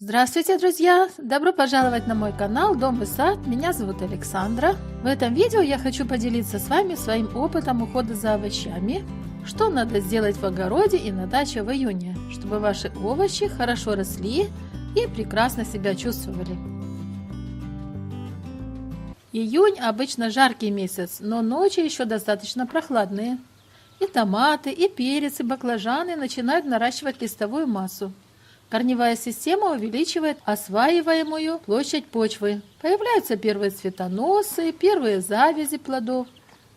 Здравствуйте, друзья! Добро пожаловать на мой канал Дом и сад. Меня зовут Александра. В этом видео я хочу поделиться с вами своим опытом ухода за овощами. Что надо сделать в огороде и на даче в июне, чтобы ваши овощи хорошо росли и прекрасно себя чувствовали. Июнь обычно жаркий месяц, но ночи еще достаточно прохладные. И томаты, и перец, и баклажаны начинают наращивать листовую массу. Корневая система увеличивает осваиваемую площадь почвы. Появляются первые цветоносы, первые завязи плодов.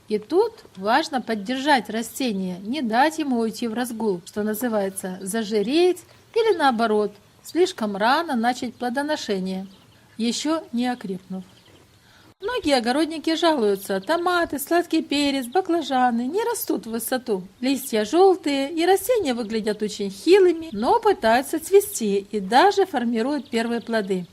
И тут важно поддержать растение, не дать ему уйти в разгул, что называется зажиреть или наоборот, слишком рано начать плодоношение, еще не окрепнув. Многие огородники жалуются, томаты, сладкий перец, баклажаны не растут в высоту. Листья желтые и растения выглядят очень хилыми, но пытаются цвести и даже формируют первые плоды.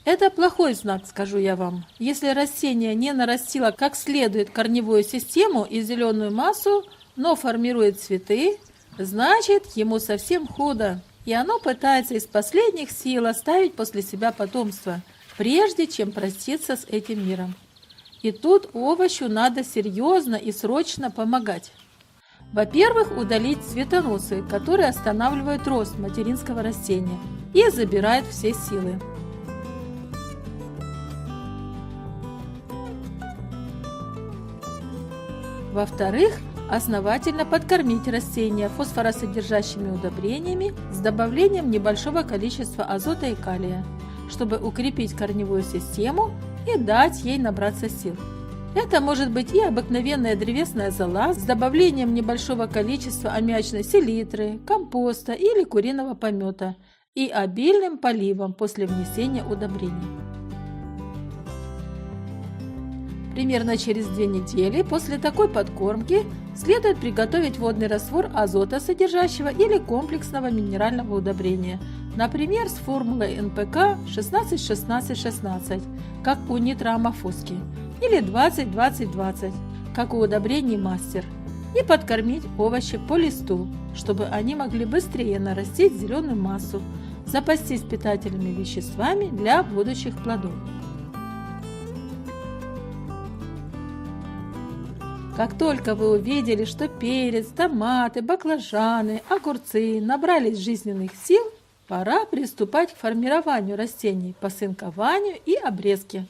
Это плохой знак, скажу я вам. Если растение не нарастило как следует корневую систему и зеленую массу, но формирует цветы, значит ему совсем худо, и оно пытается из последних сил оставить после себя потомство, прежде чем проститься с этим миром. И тут овощу надо серьезно и срочно помогать. Во-первых, удалить цветоносы, которые останавливают рост материнского растения и забирают все силы. Во-вторых, основательно подкормить растения фосфоросодержащими удобрениями с добавлением небольшого количества азота и калия, чтобы укрепить корневую систему и дать ей набраться сил. Это может быть и обыкновенная древесная зола с добавлением небольшого количества аммиачной селитры, компоста или куриного помета и обильным поливом после внесения удобрений. Примерно через 2 недели после такой подкормки следует приготовить водный раствор азотосодержащего или комплексного минерального удобрения, например, с формулой НПК 16-16-16, как у нитроамофоски, или 20-20-20, как у удобрений Мастер, и подкормить овощи по листу, чтобы они могли быстрее нарастить зеленую массу, запастись питательными веществами для будущих плодов. Как только вы увидели, что перец, томаты, баклажаны, огурцы набрались жизненных сил, пора приступать к формированию растений, посынкованию и обрезке.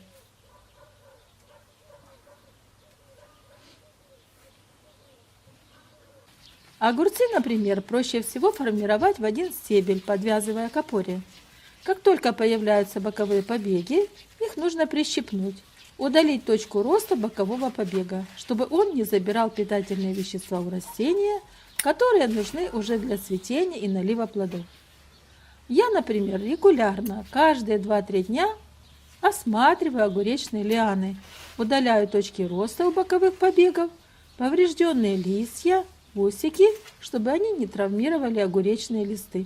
Огурцы, например, проще всего формировать в один стебель, подвязывая к опоре. Как только появляются боковые побеги, их нужно прищипнуть. Удалить точку роста бокового побега, чтобы он не забирал питательные вещества у растения, которые нужны уже для цветения и налива плодов. Я, например, регулярно, каждые 2-3 дня осматриваю огуречные лианы, удаляю точки роста у боковых побегов, поврежденные листья, усики, чтобы они не травмировали огуречные листы.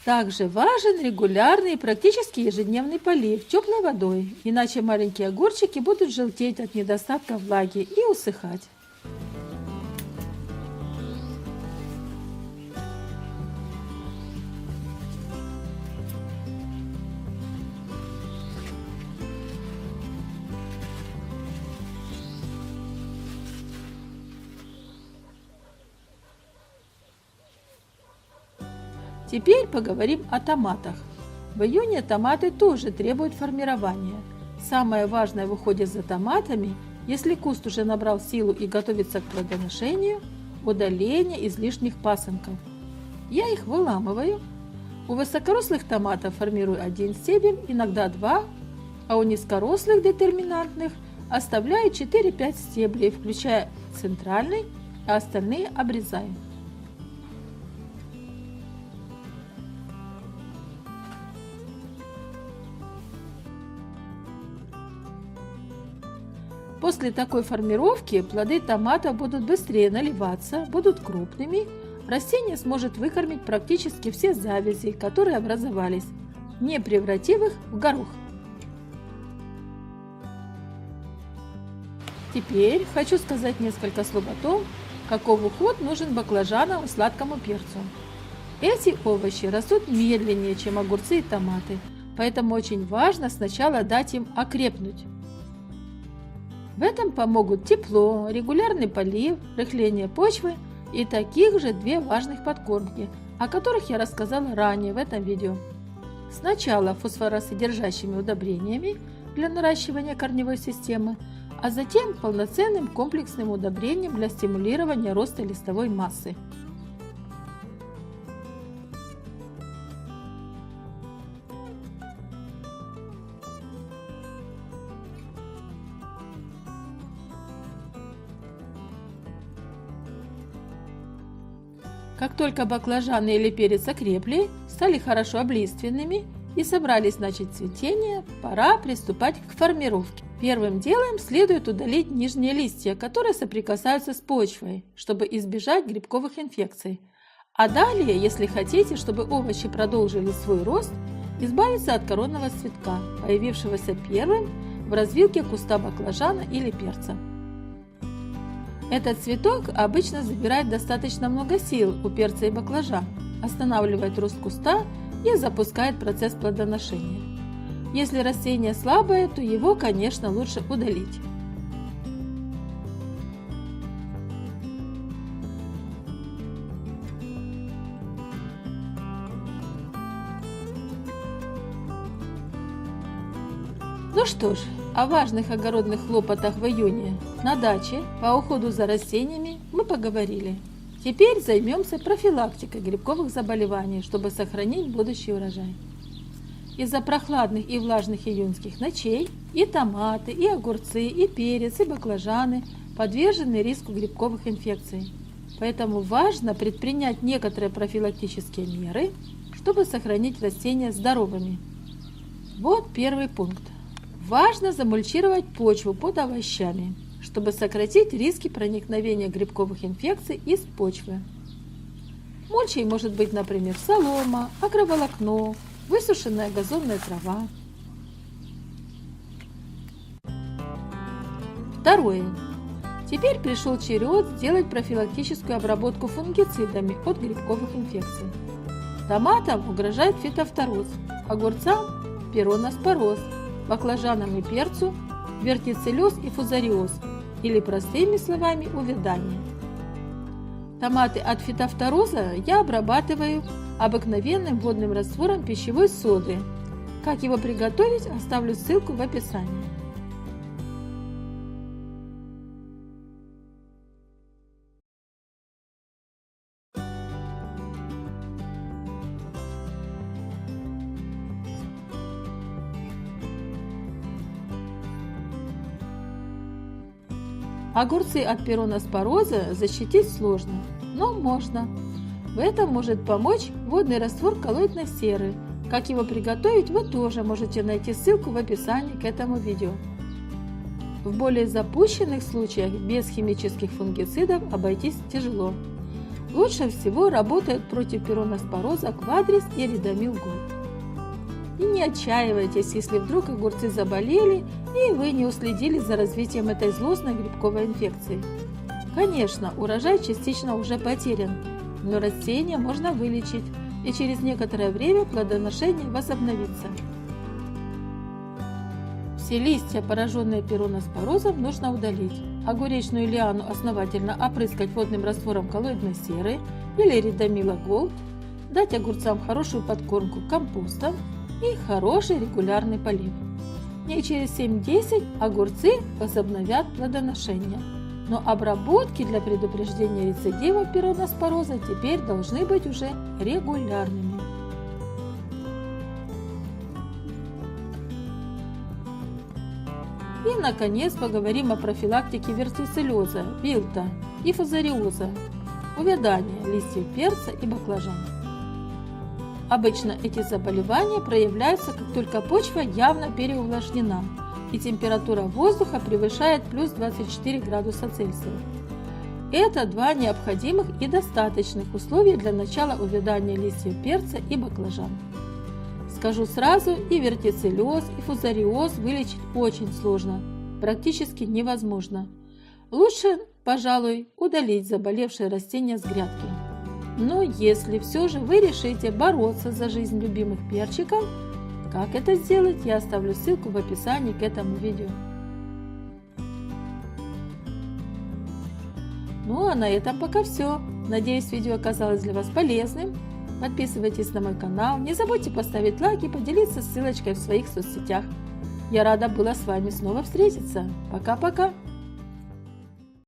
Также важен регулярный и практически ежедневный полив теплой водой, иначе маленькие огурчики будут желтеть от недостатка влаги и усыхать. Теперь поговорим о томатах. В июне томаты тоже требуют формирования. Самое важное в уходе за томатами, если куст уже набрал силу и готовится к плодоношению, удаление излишних пасынков. Я их выламываю. У высокорослых томатов формирую 1 стебель, иногда 2, а у низкорослых детерминантных оставляю 4-5 стеблей, включая центральный, а остальные обрезаю. После такой формировки плоды томатов будут быстрее наливаться, будут крупными, растение сможет выкормить практически все завязи, которые образовались, не превратив их в горох. Теперь хочу сказать несколько слов о том, каков уход нужен баклажанам и сладкому перцу. Эти овощи растут медленнее, чем огурцы и томаты, поэтому очень важно сначала дать им окрепнуть. В этом помогут тепло, регулярный полив, рыхление почвы и таких же две важных подкормки, о которых я рассказала ранее в этом видео. Сначала фосфоросодержащими удобрениями для наращивания корневой системы, а затем полноценным комплексным удобрением для стимулирования роста листовой массы. Как только баклажаны или перец окрепли, стали хорошо облиственными и собрались начать цветение, пора приступать к формировке. Первым делом следует удалить нижние листья, которые соприкасаются с почвой, чтобы избежать грибковых инфекций. А далее, если хотите, чтобы овощи продолжили свой рост, избавиться от коронного цветка, появившегося первым в развилке куста баклажана или перца. Этот цветок обычно забирает достаточно много сил у перца и баклажан, останавливает рост куста и запускает процесс плодоношения. Если растение слабое, то его, конечно, лучше удалить. Ну что ж, о важных огородных хлопотах в июне на даче по уходу за растениями мы поговорили. Теперь займемся профилактикой грибковых заболеваний, чтобы сохранить будущий урожай. Из-за прохладных и влажных июньских ночей и томаты, и огурцы, и перец, и баклажаны подвержены риску грибковых инфекций. Поэтому важно предпринять некоторые профилактические меры, чтобы сохранить растения здоровыми. Вот первый пункт. Важно замульчировать почву под овощами, чтобы сократить риски проникновения грибковых инфекций из почвы. Мульчей может быть, например, солома, агроволокно, высушенная газонная трава. Второе. Теперь пришел черед сделать профилактическую обработку фунгицидами от грибковых инфекций. Томатам угрожает фитофтороз, огурцам – пироноспороз, баклажанам и перцу – вертицеллез и фузариоз, или простыми словами увядание. Томаты от фитофтороза я обрабатываю обыкновенным водным раствором пищевой соды. Как его приготовить, оставлю ссылку в описании. Огурцы от пироноспороза защитить сложно, но можно. В этом может помочь водный раствор коллоидной серы. Как его приготовить, вы тоже можете найти ссылку в описании к этому видео. В более запущенных случаях без химических фунгицидов обойтись тяжело. Лучше всего работают против пироноспороза Квадрис и Ридомил Голд. И не отчаивайтесь, если вдруг огурцы заболели и вы не уследили за развитием этой злостной грибковой инфекции. Конечно, урожай частично уже потерян, но растения можно вылечить, и через некоторое время плодоношение возобновится. Все листья, пораженные пироноспорозом, нужно удалить. Огуречную лиану основательно опрыскать водным раствором коллоидной серы или Ридомила Голд, дать огурцам хорошую подкормку компостом и хороший регулярный полив. Дней через 7-10 огурцы возобновят плодоношение. Но обработки для предупреждения рецидива пироноспороза теперь должны быть уже регулярными. И, наконец, поговорим о профилактике вертицеллеза, вилта и фузариоза, увядания листьев перца и баклажана. Обычно эти заболевания проявляются, как только почва явно переувлажнена и температура воздуха превышает плюс 24 градуса Цельсия. Это два необходимых и достаточных условия для начала увядания листьев перца и баклажан. Скажу сразу, и вертицеллез, и фузариоз вылечить очень сложно, практически невозможно. Лучше, пожалуй, удалить заболевшие растения с грядки. Но если все же вы решите бороться за жизнь любимых перчиков, как это сделать, я оставлю ссылку в описании к этому видео. Ну а на этом пока все. Надеюсь, видео оказалось для вас полезным. Подписывайтесь на мой канал, не забудьте поставить лайк и поделиться ссылочкой в своих соцсетях. Я рада была с вами снова встретиться. Пока-пока!